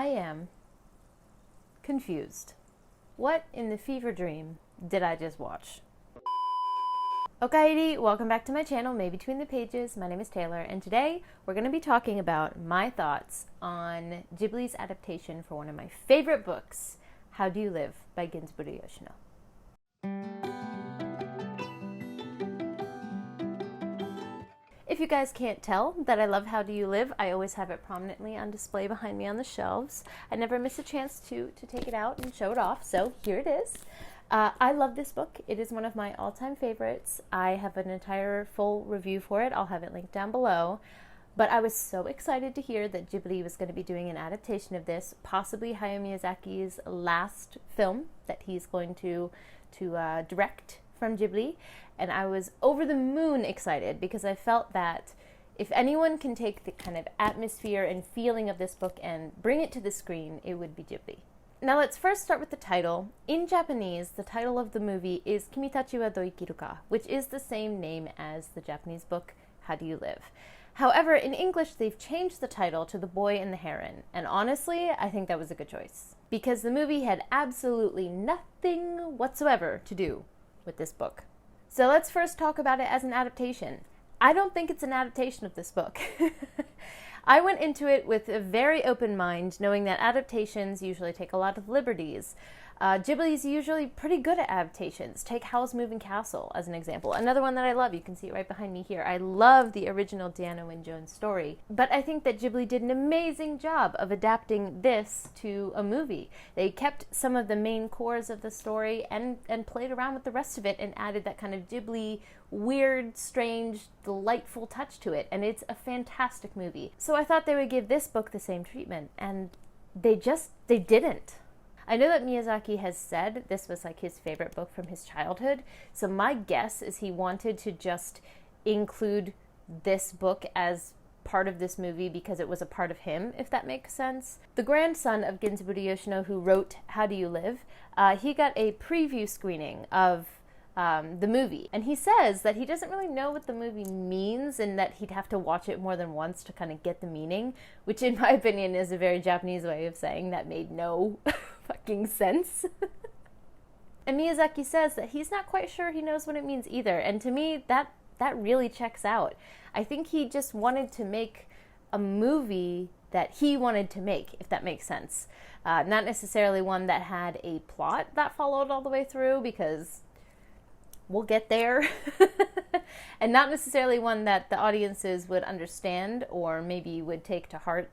I am confused. What in the fever dream did I just watch? Okaeri, welcome back to my channel, May Between the Pages. My name is Taylor, and today we're going to be talking about my thoughts on Ghibli's adaptation for one of my favorite books, How Do You Live by Ghibli Yoshino. If you guys can't tell that I love How Do You Live, I always have it prominently on display behind me on the shelves. I never miss a chance to take it out and show it off, so here it is. I love this book. It is one of my all-time favorites. I have an entire full review for it. I'll have it linked down below. But I was so excited to hear that Ghibli was going to be doing an adaptation of this, possibly Hayao Miyazaki's last film that he's going to direct from Ghibli. And I was over the moon excited because I felt that if anyone can take the kind of atmosphere and feeling of this book and bring it to the screen, it would be Ghibli. Now let's first start with the title. In Japanese, the title of the movie is君たちはどう生きるか, which is the same name as the Japanese book, How Do You Live? However, in English, they've changed the title to The Boy and the Heron, and honestly, I think that was a good choice, because the movie had absolutely nothing whatsoever to do with this book. So let's first talk about it as an adaptation. I don't think it's an adaptation of this book. I went into it with a very open mind, knowing that adaptations usually take a lot of liberties. Ghibli's usually pretty good at adaptations. Take Howl's Moving Castle as an example. Another one that I love, you can see it right behind me here. I love the original Diana Wynne Jones story. But I think that Ghibli did an amazing job of adapting this to a movie. They kept some of the main cores of the story and played around with the rest of it and added that kind of Ghibli weird, strange, delightful touch to it. And it's a fantastic movie. So I thought they would give this book the same treatment, and they didn't. I know that Miyazaki has said this was like his favorite book from his childhood, so my guess is he wanted to just include this book as part of this movie because it was a part of him, if that makes sense. The grandson of Ghibli Yoshino, who wrote How Do You Live, he got a preview screening of the movie, and he says that he doesn't really know what the movie means and that he'd have to watch it more than once to kind of get the meaning, which in my opinion is a very Japanese way of saying that made no fucking sense. And Miyazaki says that he's not quite sure he knows what it means either, and to me that really checks out. I think he just wanted to make a movie that he wanted to make, if that makes sense. Not necessarily one that had a plot that followed all the way through, because we'll get there. And not necessarily one that the audiences would understand or maybe would take to heart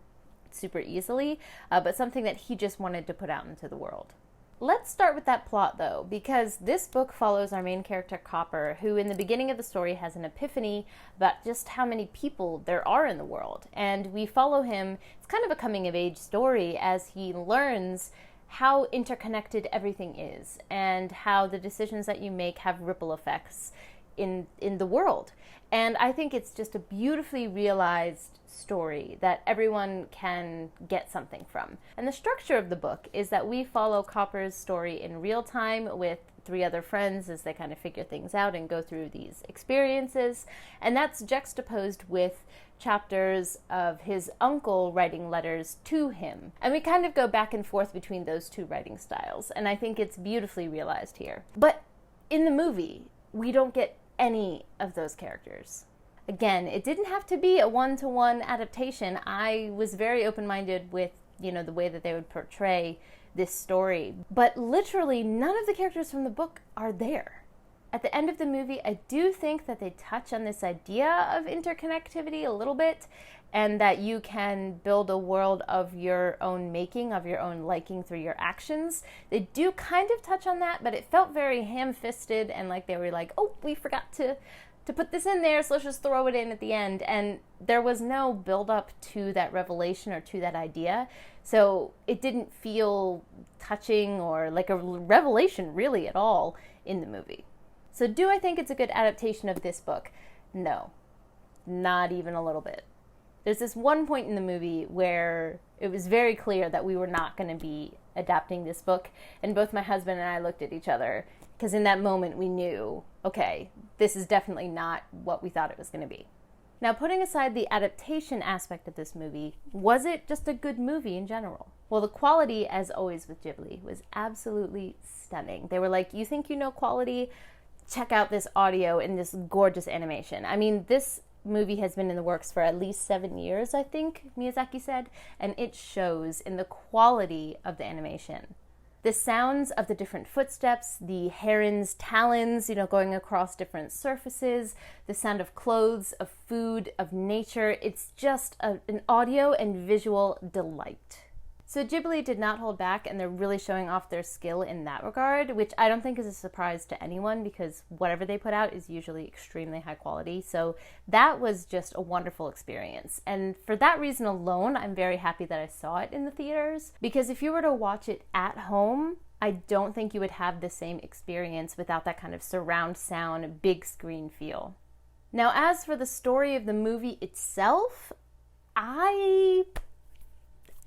super easily, but something that he just wanted to put out into the world. Let's start with that plot though, because this book follows our main character Copper, who in the beginning of the story has an epiphany about just how many people there are in the world. And we follow him, it's kind of a coming of age story as he learns how interconnected everything is and how the decisions that you make have ripple effects in the world. And I think it's just a beautifully realized story that everyone can get something from. And the structure of the book is that we follow Copper's story in real time with three other friends as they kind of figure things out and go through these experiences. And that's juxtaposed with chapters of his uncle writing letters to him. And we kind of go back and forth between those two writing styles. And I think it's beautifully realized here. But in the movie, we don't get any of those characters. Again, it didn't have to be a one-to-one adaptation. I was very open-minded with, the way that they would portray this story. But literally none of the characters from the book are there. At the end of the movie, I do think that they touch on this idea of interconnectivity a little bit, and that you can build a world of your own making, of your own liking through your actions. They do kind of touch on that, but it felt very ham-fisted and like they were like, oh, we forgot to put this in there, so let's just throw it in at the end. And there was no build-up to that revelation or to that idea, so it didn't feel touching or like a revelation really at all in the movie. So do I think it's a good adaptation of this book? No, not even a little bit. There's this one point in the movie where it was very clear that we were not going to be adapting this book, and both my husband and I looked at each other, because in that moment we knew, okay, this is definitely not what we thought it was going to be. Now, putting aside the adaptation aspect of this movie, was it just a good movie in general? Well, the quality, as always with Ghibli, was absolutely stunning. They were like, you think you know quality? Check out this audio and this gorgeous animation. I mean, this movie has been in the works for at least 7 years, I think Miyazaki said, and it shows in the quality of the animation. The sounds of the different footsteps, the heron's talons, going across different surfaces, the sound of clothes, of food, of nature, it's just an audio and visual delight. So Ghibli did not hold back, and they're really showing off their skill in that regard, which I don't think is a surprise to anyone because whatever they put out is usually extremely high quality. So that was just a wonderful experience. And for that reason alone, I'm very happy that I saw it in the theaters, because if you were to watch it at home, I don't think you would have the same experience without that kind of surround sound, big screen feel. Now, as for the story of the movie itself,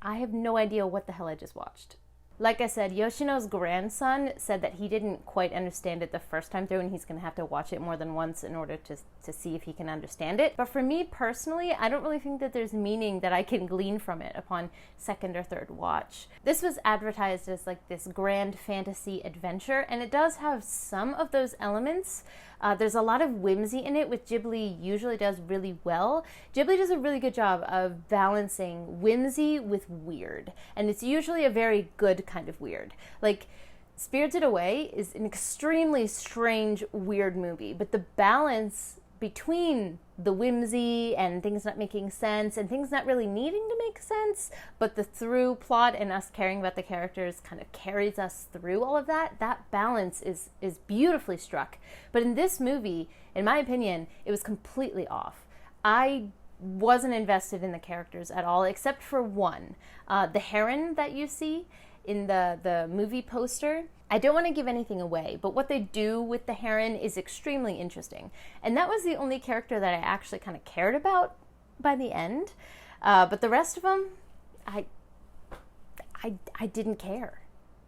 I have no idea what the hell I just watched. Like I said, Yoshino's grandson said that he didn't quite understand it the first time through and he's going to have to watch it more than once in order to see if he can understand it. But for me personally, I don't really think that there's meaning that I can glean from it upon second or third watch. This was advertised as like this grand fantasy adventure, and it does have some of those elements. There's a lot of whimsy in it, which Ghibli usually does really well. Ghibli does a really good job of balancing whimsy with weird, and it's usually a very good kind of weird. Like, Spirited Away is an extremely strange, weird movie, but the balance between the whimsy and things not making sense and things not really needing to make sense, but the through plot and us caring about the characters kind of carries us through all of that. That balance is beautifully struck. But in this movie, in my opinion, it was completely off. I wasn't invested in the characters at all, except for one. The heron that you see in the movie poster. I don't want to give anything away, but what they do with the heron is extremely interesting. And that was the only character that I actually kind of cared about by the end. But the rest of them, I didn't care,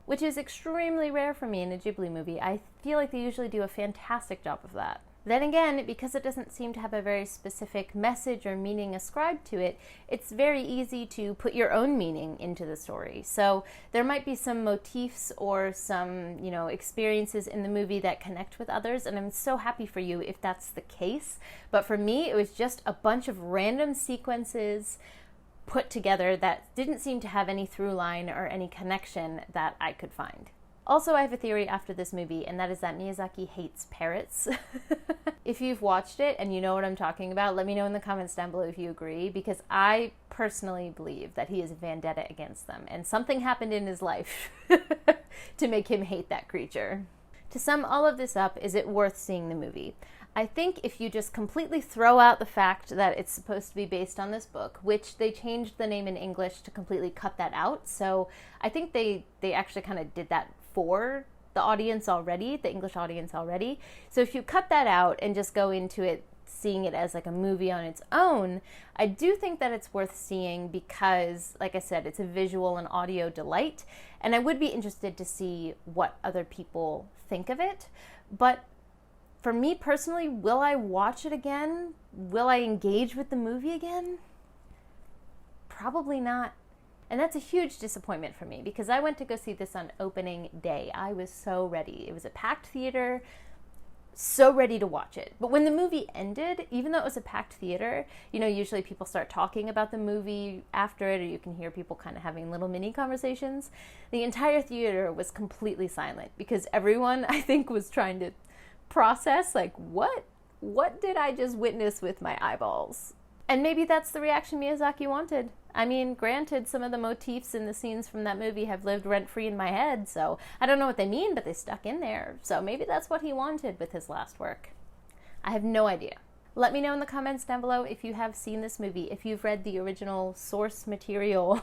which is extremely rare for me in a Ghibli movie. I feel like they usually do a fantastic job of that. Then again, because it doesn't seem to have a very specific message or meaning ascribed to it, it's very easy to put your own meaning into the story. So there might be some motifs or some, experiences in the movie that connect with others, and I'm so happy for you if that's the case. But for me, it was just a bunch of random sequences put together that didn't seem to have any through line or any connection that I could find. Also, I have a theory after this movie, and that is that Miyazaki hates parrots. If you've watched it and you know what I'm talking about, let me know in the comments down below if you agree, because I personally believe that he is vendetta against them, and something happened in his life to make him hate that creature. To sum all of this up, is it worth seeing the movie? I think if you just completely throw out the fact that it's supposed to be based on this book, which they changed the name in English to completely cut that out, so I think they actually kind of did that for the audience already, the English audience already. So if you cut that out and just go into it seeing it as like a movie on its own, I do think that it's worth seeing because, like I said, it's a visual and audio delight, and I would be interested to see what other people think of it. But for me personally, will I watch it again? Will I engage with the movie again? Probably not. And that's a huge disappointment for me because I went to go see this on opening day. I was so ready. It was a packed theater, so ready to watch it. But when the movie ended, even though it was a packed theater, usually people start talking about the movie after it, or you can hear people kind of having little mini conversations. The entire theater was completely silent because everyone, I think, was trying to process, like, what did I just witness with my eyeballs? And maybe that's the reaction Miyazaki wanted. I mean, granted, some of the motifs in the scenes from that movie have lived rent-free in my head, so I don't know what they mean, but they stuck in there. So maybe that's what he wanted with his last work. I have no idea. Let me know in the comments down below if you have seen this movie, if you've read the original source material,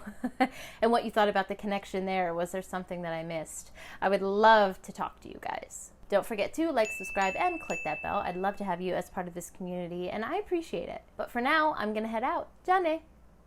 and what you thought about the connection there. Was there something that I missed? I would love to talk to you guys. Don't forget to like, subscribe, and click that bell. I'd love to have you as part of this community, and I appreciate it. But for now, I'm gonna head out. Jane!